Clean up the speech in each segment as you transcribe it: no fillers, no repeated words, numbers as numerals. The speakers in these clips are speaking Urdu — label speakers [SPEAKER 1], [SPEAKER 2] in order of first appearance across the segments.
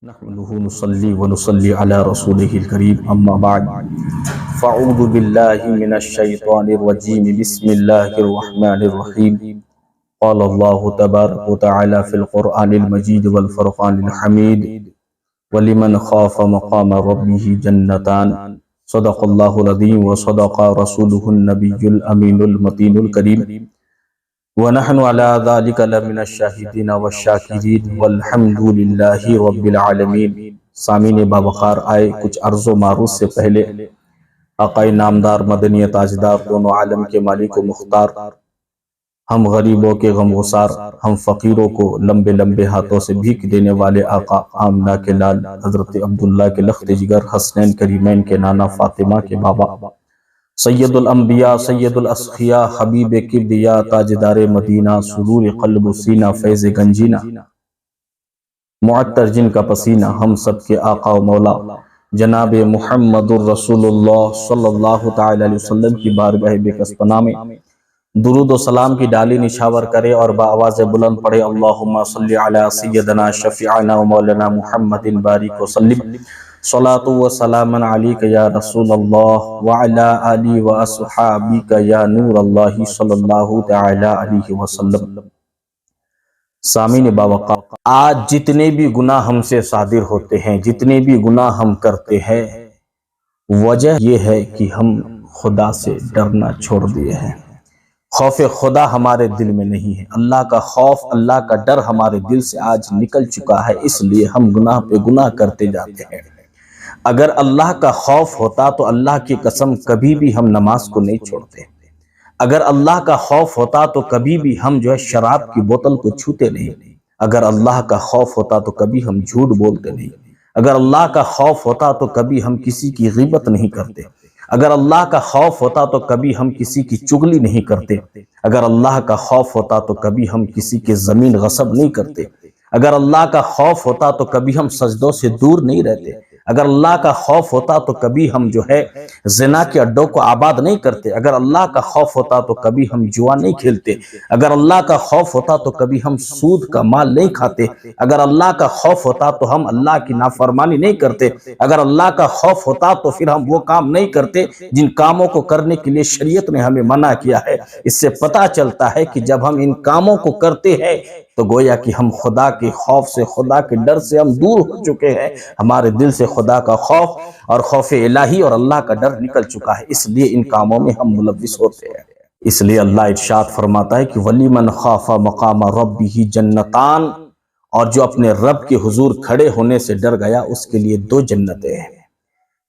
[SPEAKER 1] نحمده نصلي ونصلي على رسوله الكريم أما بعد فأعوذ بالله من الشيطان الرجيم بسم الله الرحمن الرحيم قال الله تبارك وتعالى في القرآن المجيد والفرقان الحميد ولمن خاف مقام ربه جنتان صدق الله العظيم وصدق رسوله النبي الأمين المتين الكريم وَنَحْنُ عَلَى ذَلِكَ لَمِنَ الشَّاهِدِينَ وَالشَّاكِرِينَ وَالْحَمْدُ لِلَّهِ رَبِّ الْعَالَمِينَ۔ سامعین باوقار آئے کچھ عرض و معروض سے پہلے آقا نامدار مدنی تاجدار دونوں عالم کے مالک و مختار، ہم غریبوں کے غم گسار، ہم فقیروں کو لمبے لمبے ہاتھوں سے بھیک دینے والے آقا آمنہ کے لال حضرت عبداللہ کے لخت جگر، حسنین کریمین کے نانا، فاطمہ کے بابا، سید الانبیاء سید الاسخیاء حبیب کبریا تاجدار مدینہ، سرور قلب و سینہ، فیض گنجینہ، معطر جن کا پسینہ، ہم سب کے آقا و مولا جناب محمد الرسول اللہ صلی اللہ تعالی علیہ وسلم کی بارگاہ بے کس پناہ میں درود و سلام کی ڈالی نشاور کرے اور بآواز بلند پڑھے، اللہم صلی علی سیدنا شفیعنا و مولانا محمد بارک وسلم، صلاة و سلام علیک یا رسول اللہ وعلا آلی و اصحابیک یا نور اللہ صلی اللہ تعالی علیہ وسلم۔ سامعین باوقار، آج جتنے بھی گناہ ہم سے صادر ہوتے ہیں، جتنے بھی گناہ ہم کرتے ہیں، وجہ یہ ہے کہ ہم خدا سے ڈرنا چھوڑ دیے ہیں۔ خوف خدا ہمارے دل میں نہیں ہے، اللہ کا خوف، اللہ کا ڈر ہمارے دل سے آج نکل چکا ہے، اس لیے ہم گناہ پہ گناہ کرتے جاتے ہیں۔ اگر اللہ کا خوف ہوتا تو اللہ کی قسم کبھی بھی ہم نماز کو نہیں چھوڑتے، اگر اللہ کا خوف ہوتا تو کبھی بھی ہم شراب کی بوتل کو چھوتے نہیں، اگر اللہ کا خوف ہوتا تو کبھی ہم جھوٹ بولتے نہیں، اگر اللہ کا خوف ہوتا تو کبھی ہم کسی کی غیبت نہیں کرتے، اگر اللہ کا خوف ہوتا تو کبھی ہم کسی کی چغلی نہیں کرتے، اگر اللہ کا خوف ہوتا تو کبھی ہم کسی کی زمین غصب نہیں کرتے، اگر اللہ کا خوف ہوتا تو کبھی ہم سجدوں سے دور نہیں رہتے، اگر اللہ کا خوف ہوتا تو کبھی ہم زنا کے اڈوں کو آباد نہیں کرتے، اگر اللہ کا خوف ہوتا تو کبھی ہم جوا نہیں کھیلتے، اگر اللہ کا خوف ہوتا تو کبھی ہم سود کا مال نہیں کھاتے، اگر اللہ کا خوف ہوتا تو ہم اللہ کی نافرمانی نہیں کرتے، اگر اللہ کا خوف ہوتا تو پھر ہم وہ کام نہیں کرتے جن کاموں کو کرنے کے لیے شریعت نے ہمیں منع کیا ہے۔ اس سے پتہ چلتا ہے کہ جب ہم ان کاموں کو کرتے ہیں تو گویا کہ ہم خدا کے خوف سے، خدا کے ڈر سے ہم دور ہو چکے ہیں، ہمارے دل سے خدا کا خوف اور خوف الہی اور اللہ کا ڈر نکل چکا ہے، اس لیے ان کاموں میں ہم ملوث ہوتے ہیں۔ اس لیے اللہ ارشاد فرماتا ہے کہ وَلِمَنْ خَافَ مَقَامَ رَبِّهِ جَنَّتَانِ، اور جو اپنے رب کے حضور کھڑے ہونے سے ڈر گیا اس کے لیے دو جنتیں ہیں۔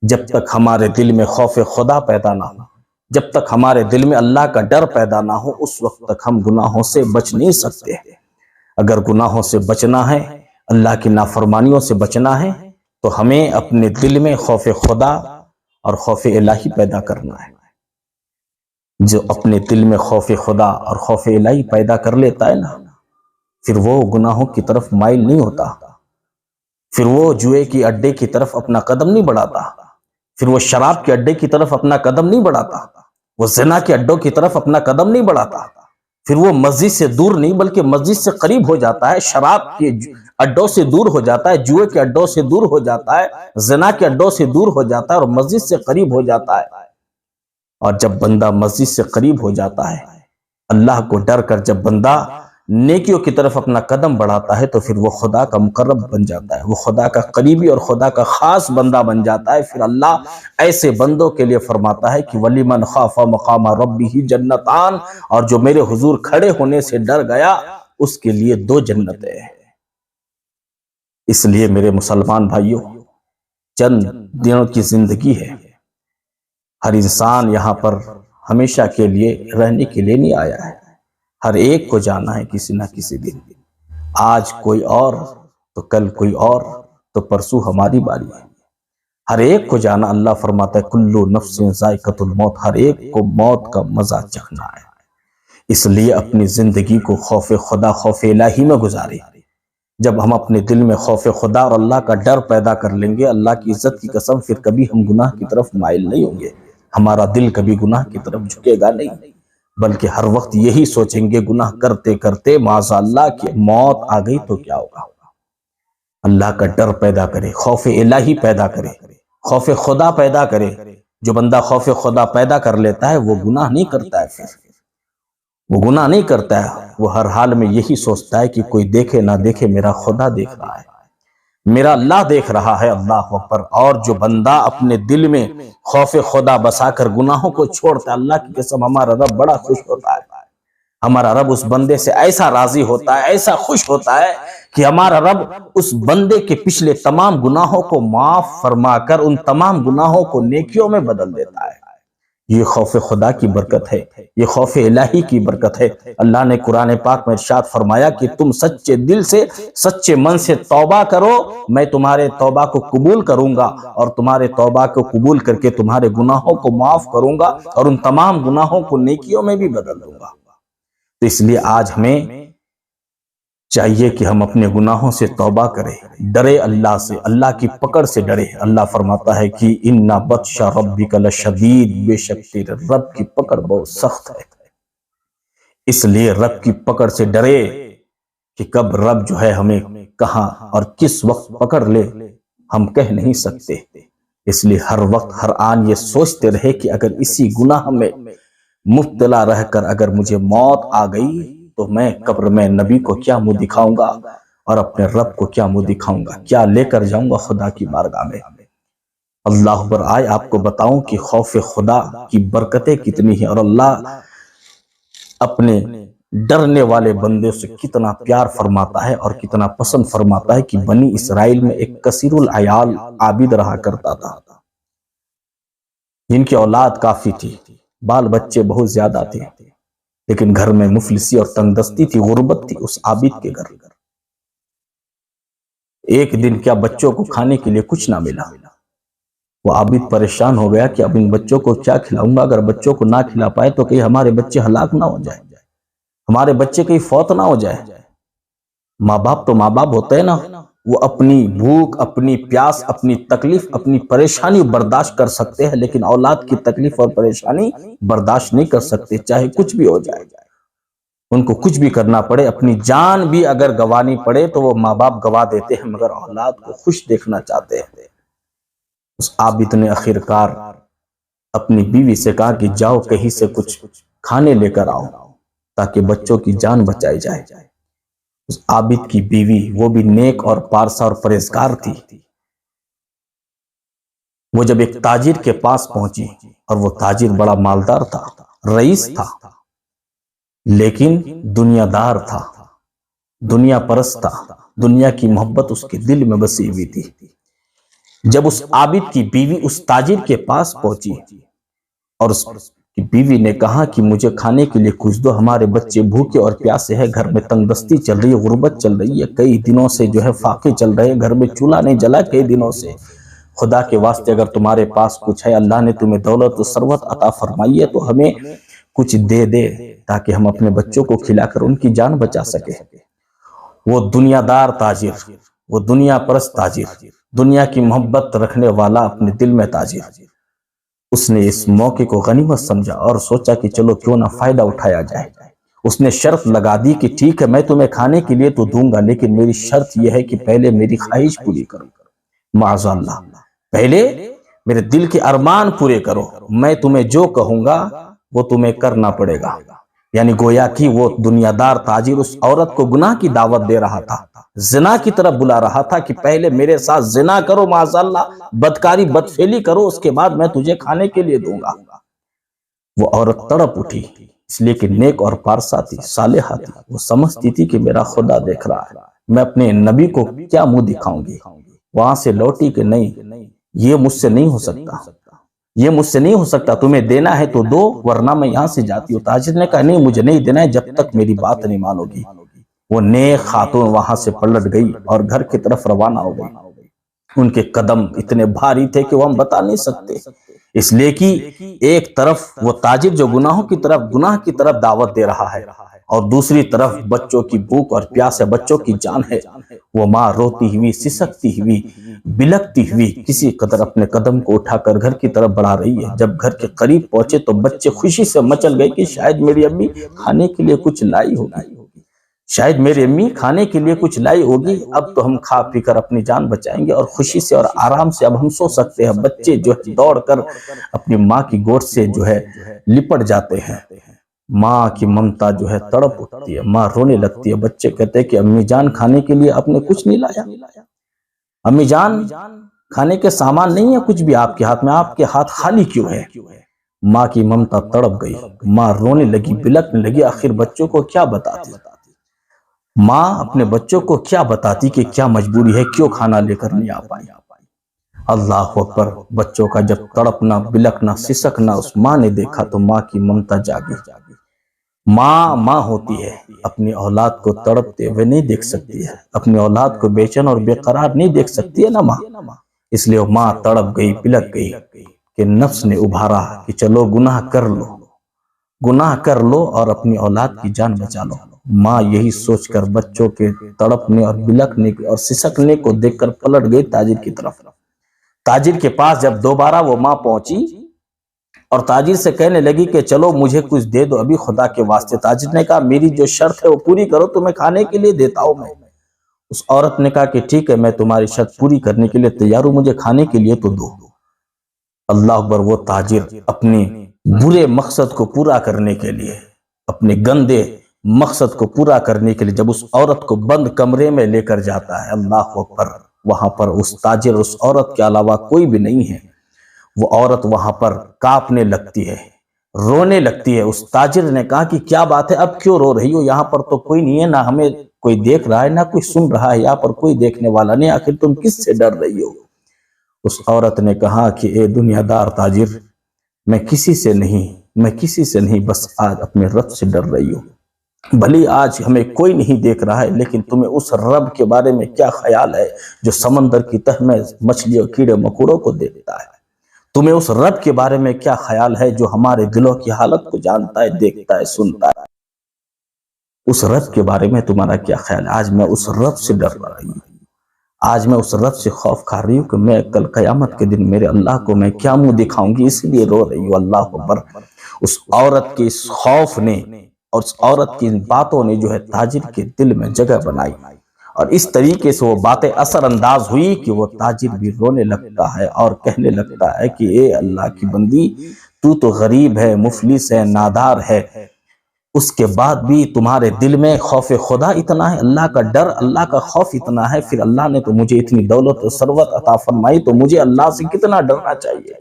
[SPEAKER 1] جب تک ہمارے دل میں خوف خدا پیدا نہ ہو، جب تک ہمارے دل میں اللہ کا ڈر پیدا نہ ہو، اس وقت تک ہم گناہوں سے بچ نہیں سکتے۔ اگر گناہوں سے بچنا ہے، اللہ کی نافرمانیوں سے بچنا ہے، تو ہمیں اپنے دل میں خوف خدا اور خوف الہی پیدا کرنا ہے۔ جو اپنے دل میں خوف خدا اور خوف الہی پیدا کر لیتا ہے نا، پھر وہ گناہوں کی طرف مائل نہیں ہوتا، پھر وہ جوئے کی اڈے کی طرف اپنا قدم نہیں بڑھاتا، پھر وہ شراب کے اڈے کی طرف اپنا قدم نہیں بڑھاتا، وہ زنا کے اڈوں کی طرف اپنا قدم نہیں بڑھاتا، پھر وہ مسجد سے دور نہیں بلکہ مسجد سے قریب ہو جاتا ہے، شراب کے اڈوں سے دور ہو جاتا ہے، جوئے کے اڈوں سے دور ہو جاتا ہے، زنا کے اڈوں سے دور ہو جاتا ہے اور مسجد سے قریب ہو جاتا ہے۔ اور جب بندہ مسجد سے قریب ہو جاتا ہے، اللہ کو ڈر کر جب بندہ نیکیوں کی طرف اپنا قدم بڑھاتا ہے، تو پھر وہ خدا کا مقرب بن جاتا ہے، وہ خدا کا قریبی اور خدا کا خاص بندہ بن جاتا ہے۔ پھر اللہ ایسے بندوں کے لیے فرماتا ہے کہ وَلِمَنْ خَافَ مَقَامَ رَبِّهِ جَنَّتَانِ، اور جو میرے حضور کھڑے ہونے سے ڈر گیا اس کے لیے دو جنتیں ہیں۔ اس لیے میرے مسلمان بھائیوں، چند دنوں کی زندگی ہے، ہر انسان یہاں پر ہمیشہ کے لیے رہنے کے لیے نہیں آیا ہے، ہر ایک کو جانا ہے کسی نہ کسی دن، آج کوئی اور تو کل کوئی اور تو پرسوں ہماری باری ہے، ہر ایک کو جانا۔ اللہ فرماتا ہے کلو نفس ذائقۃ الموت، ہر ایک کو موت کا مزہ چکھنا ہے، اس لیے اپنی زندگی کو خوف خدا، خوف الہی میں گزارے۔ جب ہم اپنے دل میں خوف خدا اور اللہ کا ڈر پیدا کر لیں گے، اللہ کی عزت کی قسم، پھر کبھی ہم گناہ کی طرف مائل نہیں ہوں گے، ہمارا دل کبھی گناہ کی طرف جھکے گا نہیں، بلکہ ہر وقت یہی سوچیں گے گناہ کرتے کرتے معاذ اللہ کہ موت آ گئی تو کیا ہوگا۔ اللہ کا ڈر پیدا کرے، خوف الہی پیدا کرے، خوف خدا پیدا کرے۔ جو بندہ خوف خدا پیدا کر لیتا ہے وہ گناہ نہیں کرتا ہے، پھر وہ گناہ نہیں کرتا ہے، وہ ہر حال میں یہی سوچتا ہے کہ کوئی دیکھے نہ دیکھے، میرا خدا دیکھ رہا ہے، میرا اللہ دیکھ رہا ہے۔ اللہ اکبر۔ اور جو بندہ اپنے دل میں خوف خدا بسا کر گناہوں کو چھوڑتا ہے، اللہ کی قسم ہمارا رب بڑا خوش ہوتا ہے۔ ہمارا رب اس بندے سے ایسا راضی ہوتا ہے، ایسا خوش ہوتا ہے کہ ہمارا رب اس بندے کے پچھلے تمام گناہوں کو معاف فرما کر ان تمام گناہوں کو نیکیوں میں بدل دیتا ہے۔ یہ خوف خدا کی برکت ہے، یہ خوف الہی کی برکت ہے۔ اللہ نے قرآن پاک میں ارشاد فرمایا کہ تم سچے دل سے، سچے من سے توبہ کرو، میں تمہارے توبہ کو قبول کروں گا، اور تمہارے توبہ کو قبول کر کے تمہارے گناہوں کو معاف کروں گا، اور ان تمام گناہوں کو نیکیوں میں بھی بدل دوں گا۔ تو اس لیے آج ہمیں چاہیے کہ ہم اپنے گناہوں سے توبہ کریں، ڈرے اللہ سے، اللہ کی پکڑ سے ڈرے۔ اللہ فرماتا ہے کہ اِنَّ بَطْشَ رَبِّكَ لَشَدِيدٌ، بے شک تیرے رب کی پکڑ بہت سخت ہے۔ اس لیے رب کی پکڑ سے ڈرے کہ کب رب جو ہے ہمیں کہاں اور کس وقت پکڑ لے، ہم کہہ نہیں سکتے۔ اس لیے ہر وقت ہر آن یہ سوچتے رہے کہ اگر اسی گناہ میں مبتلا رہ کر اگر مجھے موت آ گئی تو میں قبر میں نبی کو کیا منہ دکھاؤں گا، اور اپنے رب کو کیا منہ دکھاؤں گا، کیا لے کر جاؤں گا خدا کی بارگاہ میں۔ اللہ اکبر۔ آئے آپ کو بتاؤں کہ خوف خدا کی برکتیں کتنی ہیں، اور اللہ اپنے ڈرنے والے بندے سے کتنا پیار فرماتا ہے اور کتنا پسند فرماتا ہے کہ بنی اسرائیل میں ایک کثیر العیال عابد رہا کرتا تھا، جن کی اولاد کافی تھی، بال بچے بہت زیادہ تھے، لیکن گھر میں مفلسی اور تنگ دستی تھی، غربت تھی اس عابد کے گھر۔ ایک دن کیا بچوں کو کھانے کے لیے کچھ نہ ملا، وہ عابد پریشان ہو گیا کہ اب ان بچوں کو کیا کھلاؤں گا، اگر بچوں کو نہ کھلا پائے تو کہیں ہمارے بچے ہلاک نہ ہو جائے، ہمارے بچے کہیں فوت نہ ہو جائے۔ ماں باپ تو ماں باپ ہوتے ہیں نا، وہ اپنی بھوک، اپنی پیاس، اپنی تکلیف، اپنی پریشانی برداشت کر سکتے ہیں، لیکن اولاد کی تکلیف اور پریشانی برداشت نہیں کر سکتے، چاہے کچھ بھی ہو جائے، ان کو کچھ بھی کرنا پڑے، اپنی جان بھی اگر گوانی پڑے تو وہ ماں باپ گوا دیتے ہیں، مگر اولاد کو خوش دیکھنا چاہتے ہیں۔ اس عابد نے آخرکار اپنی بیوی سے کہا کہ جاؤ کہیں سے کچھ کھانے لے کر آؤ تاکہ بچوں کی جان بچائی جائے۔ اس عابد کی بیوی وہ بھی نیک اور پارسا اور پرہیزگار تھی، وہ جب ایک تاجر کے پاس پہنچی، اور وہ تاجر بڑا مالدار تھا، رئیس تھا، لیکن دنیا دار تھا، دنیا پرست تھا، دنیا کی محبت اس کے دل میں بسی ہوئی تھی۔ جب اس عابد کی بیوی اس تاجر کے پاس پہنچی اور اس کی بیوی نے کہا کہ مجھے کھانے کے لیے کچھ دو، ہمارے بچے بھوکے اور پیاسے ہیں، گھر میں تنگ دستی چل رہی ہے، غربت چل رہی ہے، کئی دنوں سے جو ہے فاقے چل رہے ہیں، گھر میں چولہا نہیں جلا کئی دنوں سے، خدا کے واسطے اگر تمہارے پاس کچھ ہے، اللہ نے تمہیں دولت و ثروت عطا فرمائی ہے تو ہمیں کچھ دے دے تاکہ ہم اپنے بچوں کو کھلا کر ان کی جان بچا سکے۔ وہ دنیا دار تاجر، وہ دنیا پرست تاجر، دنیا کی محبت رکھنے والا اپنے دل میں تاجر، اس نے اس موقع کو غنیمت سمجھا اور سوچا کہ چلو کیوں نہ فائدہ اٹھایا جائے۔ اس نے شرط لگا دی کہ ٹھیک ہے میں تمہیں کھانے کے لیے تو دوں گا، لیکن میری شرط یہ ہے کہ پہلے میری خواہش پوری کرو، معاذ اللہ، پہلے میرے دل کے ارمان پورے کرو، میں تمہیں جو کہوں گا وہ تمہیں کرنا پڑے گا۔ یعنی گویا کہ وہ دنیا دار تاجر اس عورت کو گناہ کی دعوت دے رہا تھا، زنا کی طرف بلا رہا تھا کہ پہلے میرے ساتھ زنا کرو، معاذ اللہ، بدکاری بدفعلی کرو، اس کے بعد میں تجھے کھانے کے لیے دوں گا۔ وہ عورت تڑپ اٹھی، اس لیے کہ نیک اور پارسا تھی، صالحہ تھی، وہ سمجھتی تھی کہ میرا خدا دیکھ رہا ہے، میں اپنے نبی کو کیا منہ دکھاؤں گی۔ وہاں سے لوٹی کہ نہیں، یہ مجھ سے نہیں ہو سکتا، یہ مجھ سے نہیں ہو سکتا، تمہیں دینا ہے تو دو ورنہ میں یہاں سے جاتی ہوں۔ تاجر نے کہا نہیں مجھے نہیں دینا ہے جب تک میری بات نہیں مانو گی۔ وہ نیک خاتون وہاں سے پلٹ گئی اور گھر کی طرف روانہ ہو گئی۔ ان کے قدم اتنے بھاری تھے کہ وہ ہم بتا نہیں سکتے، اس لیے کہ ایک طرف وہ تاجر جو گناہوں کی طرف، گناہ کی طرف دعوت دے رہا ہے، اور دوسری طرف بچوں کی بھوک اور پیاس ہے، بچوں کی جان ہے۔ وہ ماں روتی ہوئی، سسکتی ہوئی، بلکتی ہوئی کسی قدر اپنے قدم کو اٹھا کر گھر کی طرف بڑھا رہی ہے۔ جب گھر کے قریب پہنچے تو بچے خوشی سے مچل گئے کہ شاید میری امی کھانے کے لیے کچھ لائی ہوگی، شاید میری امی کھانے کے لیے کچھ لائی ہوگی، اب تو ہم کھا پی کر اپنی جان بچائیں گے اور خوشی سے اور آرام سے اب ہم سو سکتے ہیں۔ بچے جو ہے دوڑ کر اپنی ماں کی گود سے جو ہے لپٹ جاتے ہیں۔ ماں کی ممتا جو ہے تڑپ اٹھتی ہے، ماں رونے لگتی ہے۔ بچے کہتے ہیں کہ امی جان کھانے کے لیے آپ نے کچھ نہیں لایا، امی جان کھانے کے سامان نہیں ہے کچھ بھی آپ کے ہاتھ میں، آپ کے ہاتھ خالی کیوں ہے؟ ماں کی ممتا تڑپ گئی، ماں رونے لگی، بلکنے لگی۔ آخر بچوں کو کیا بتاتی؟ ماں اپنے بچوں کو کیا بتاتی کہ کیا مجبوری ہے، کیوں کھانا لے کر نہیں آ پائی؟ اللہ اکبر! بچوں کا جب تڑپنا، بلکنا، سسکنا اس ماں نے دیکھا تو ماں کی ممتا جاگی۔ ماں ہوتی ہے، اپنی اولاد کو تڑپتے ہوئے نہیں دیکھ سکتی ہے، اپنی اولاد کو بے چین اور بے قرار نہیں دیکھ سکتی ہے نا ماں۔ اس لیے ماں تڑپ گئی، بلک گئی کہ نفس نے ابھارا کہ چلو گناہ کر لو اور اپنی اولاد کی جان بچا لو۔ ماں یہی سوچ کر بچوں کے تڑپنے اور بلکنے اور سسکنے کو دیکھ کر پلٹ گئی تاجر کی طرف۔ تاجر کے پاس جب دوبارہ وہ ماں پہنچی اور تاجر سے کہنے لگی کہ چلو مجھے کچھ دے دو ابھی خدا کے واسطے۔ تاجر نے کہا میری جو شرط ہے وہ پوری کرو، تمہیں کھانے کے لیے دیتا ہوں میں۔ اس عورت نے کہا کہ ٹھیک ہے، میں تمہاری شرط پوری کرنے کے لیے تیار ہوں، مجھے کھانے کے لیے تو دو۔ اللہ اکبر! وہ تاجر اپنے برے مقصد کو پورا کرنے کے لیے، اپنے گندے مقصد کو پورا کرنے کے لیے جب اس عورت کو بند کمرے میں لے کر جاتا ہے، اللہ اکبر! وہاں پر اس تاجر اس عورت کے علاوہ کوئی بھی نہیں ہے۔ وہ عورت وہاں پر کانپنے لگتی ہے، رونے لگتی ہے۔ اس تاجر نے کہا کہ کیا بات ہے، اب کیوں رو رہی ہو؟ یہاں پر تو کوئی نہیں ہے، نہ ہمیں کوئی دیکھ رہا ہے نہ کوئی سن رہا ہے، یہاں پر کوئی دیکھنے والا نہیں، آخر تم کس سے ڈر رہی ہو؟ اس عورت نے کہا کہ اے دنیا دار تاجر، میں کسی سے نہیں، بس آج اپنے رب سے ڈر رہی ہوں۔ بھلی آج ہمیں کوئی نہیں دیکھ رہا ہے، لیکن تمہیں اس رب کے بارے میں کیا خیال ہے جو سمندر کی تہ میں مچھلیوں کیڑے مکوڑوں کو دیکھتا ہے؟ تمہیں اس رب کے بارے میں کیا خیال ہے جو ہمارے دلوں کی حالت کو جانتا ہے، دیکھتا ہے، سنتا ہے؟ اس رب کے بارے میں تمہارا کیا خیال ہے؟ آج میں اس رب سے ڈر رہی ہوں، آج میں اس رب سے خوف کھا رہی ہوں کہ میں کل قیامت کے دن میرے اللہ کو میں کیا منہ دکھاؤں گی، اس لیے رو رہی ہوں۔ اللہ اکبر! اس عورت کے اس خوف نے اور اس عورت کی باتوں نے جو ہے تاجر کے دل میں جگہ بنائی، اور اس طریقے سے وہ باتیں اثر انداز ہوئی کہ وہ تاجر بھی رونے لگتا ہے اور کہنے لگتا ہے کہ اے اللہ کی بندی، تو غریب ہے، مفلس ہے، نادار ہے، اس کے بعد بھی تمہارے دل میں خوف خدا اتنا ہے، اللہ کا ڈر، اللہ کا خوف اتنا ہے، پھر اللہ نے تو مجھے اتنی دولت و ثروت عطا فرمائی، تو مجھے اللہ سے کتنا ڈرنا چاہیے،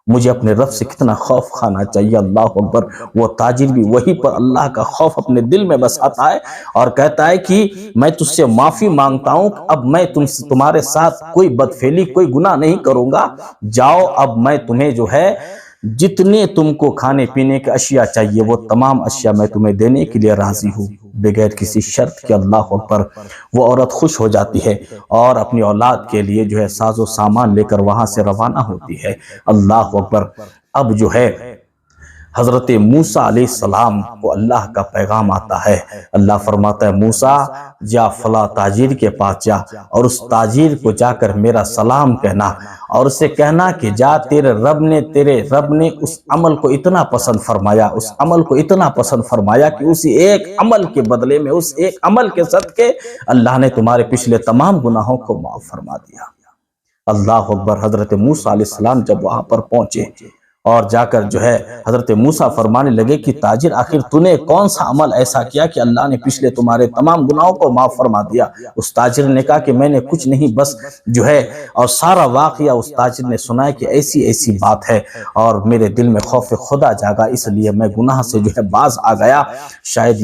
[SPEAKER 1] مجھے اپنے رب سے کتنا خوف کھانا چاہیے۔ اللہ اکبر! وہ تاجر بھی وہی پر اللہ کا خوف اپنے دل میں بس آتا ہے اور کہتا ہے کہ میں تجھ سے معافی مانگتا ہوں، اب میں تمہارے ساتھ کوئی بدفعلی، کوئی گناہ نہیں کروں گا، جاؤ اب میں تمہیں جو ہے جتنے تم کو کھانے پینے کے اشیاء چاہیے وہ تمام اشیاء میں تمہیں دینے کے لیے راضی ہوں، بغیر کسی شرط کے۔ اللہ اکبر! وہ عورت خوش ہو جاتی ہے اور اپنی اولاد کے لیے جو ہے ساز و سامان لے کر وہاں سے روانہ ہوتی ہے۔ اللہ اکبر! اب جو ہے حضرت موسیٰ علیہ السلام کو اللہ کا پیغام آتا ہے۔ اللہ فرماتا ہے موسیٰ جا فلاں تاجر کے پاس جا اور اس تاجر کو جا کر میرا سلام کہنا اور اسے کہنا کہ جا تیرے رب نے اس عمل کو اتنا پسند فرمایا کہ اسی ایک عمل کے بدلے میں، اس ایک عمل کے صدقے اللہ نے تمہارے پچھلے تمام گناہوں کو معاف فرما دیا۔ اللہ اکبر! حضرت موسیٰ علیہ السلام جب وہاں پر پہنچے اور جا کر جو ہے حضرت موسیٰ فرمانے لگے کہ تاجر آخر تو نے کون سا عمل ایسا کیا کہ اللہ نے پچھلے تمہارے تمام گناہوں کو معاف فرما دیا؟ اس تاجر نے کہا کہ میں نے کچھ نہیں، بس جو ہے، اور سارا واقعہ اس تاجر نے سنا ہے کہ ایسی بات ہے اور میرے دل میں خوف خدا جاگا، اس لیے میں گناہ سے جو ہے باز آ گیا، شاید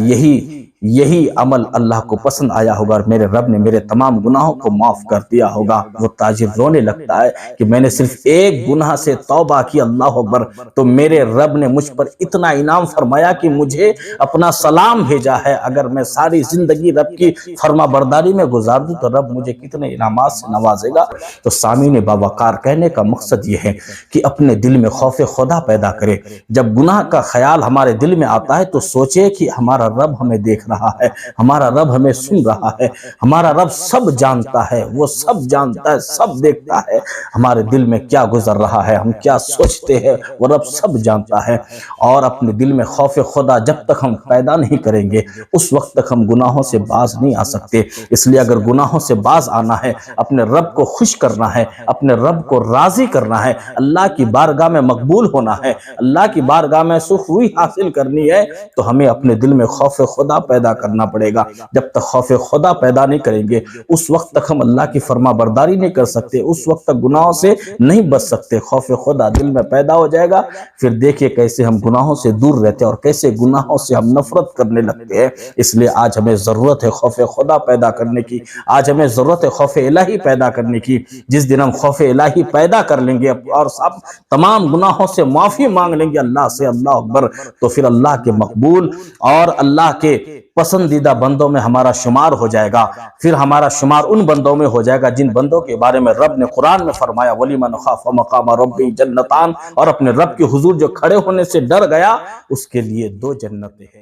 [SPEAKER 1] یہی عمل اللہ کو پسند آیا ہوگا اور میرے رب نے میرے تمام گناہوں کو معاف کر دیا ہوگا۔ وہ تاجر رونے لگتا ہے کہ میں نے صرف ایک گناہ سے توبہ کی، اللہ اکبر، تو میرے رب نے مجھ پر اتنا انعام فرمایا کہ مجھے اپنا سلام بھیجا ہے۔ اگر میں ساری زندگی رب کی فرما برداری میں گزار دوں تو رب مجھے کتنے انعامات سے نوازے گا۔ تو سامعین باوقار، کہنے کا مقصد یہ ہے کہ اپنے دل میں خوف خدا پیدا کرے۔ جب گناہ کا خیال ہمارے دل میں آتا ہے تو سوچے کہ ہمارا رب ہمیں دیکھ رہا ہے، ہمارا رب ہمیں سن رہا ہے، ہمارا رب سب جانتا ہے، وہ سب جانتا ہے، سب دیکھتا ہے ہمارے دل میں کیا گزر رہا ہے، ہم کیا سوچتے ہیں، وہ رب سب جانتا ہے۔ اور اپنے دل میں خوف خدا جب تک ہم پیدا نہیں کریں گے اس وقت تک ہم گناہوں سے باز نہیں آ سکتے۔ اس لیے اگر گناہوں سے باز آنا ہے، اپنے رب کو خوش کرنا ہے، اپنے رب کو راضی کرنا ہے، اللہ کی بارگاہ میں مقبول ہونا ہے، اللہ کی بارگاہ میں سخوئی حاصل کرنی ہے، تو ہمیں اپنے دل میں خوف خدا پیدا کرنا پڑے گا۔ جب تک خوف خدا پیدا نہیں کریں گے اس وقت تک ہم اللہ کی فرما برداری نہیں کر سکتے، اس وقت تک گناہوں سے نہیں بچ سکتے۔ خوف خدا دل میں پیدا ہو جائے گا، پھر دیکھیے کیسے ہم گناہوں سے دور رہتے ہیں اور کیسے گناہوں سے ہم نفرت کرنے لگتے ہیں۔ اس لیے آج ہمیں ضرورت ہے خوف خدا پیدا کرنے کی، آج ہمیں ضرورت ہے خوف الہی پیدا کرنے کی۔ جس دن ہم خوف الہی پیدا کر لیں گے اور سب تمام گناہوں سے معافی مانگ لیں گے اللہ سے، اللہ اکبر، تو پھر اللہ کے مقبول اور اللہ کے پسندیدہ بندوں میں ہمارا شمار ہو جائے گا۔ پھر ہمارا شمار ان بندوں میں ہو جائے گا جن بندوں کے بارے میں رب نے قرآن میں فرمایا وَلِمَنْ خَافَ مَقَامَ رَبِّهِ جَنَّتَانِ، اور اپنے رب کے حضور جو کھڑے ہونے سے ڈر گیا اس کے لیے 2 جنتیں ہیں۔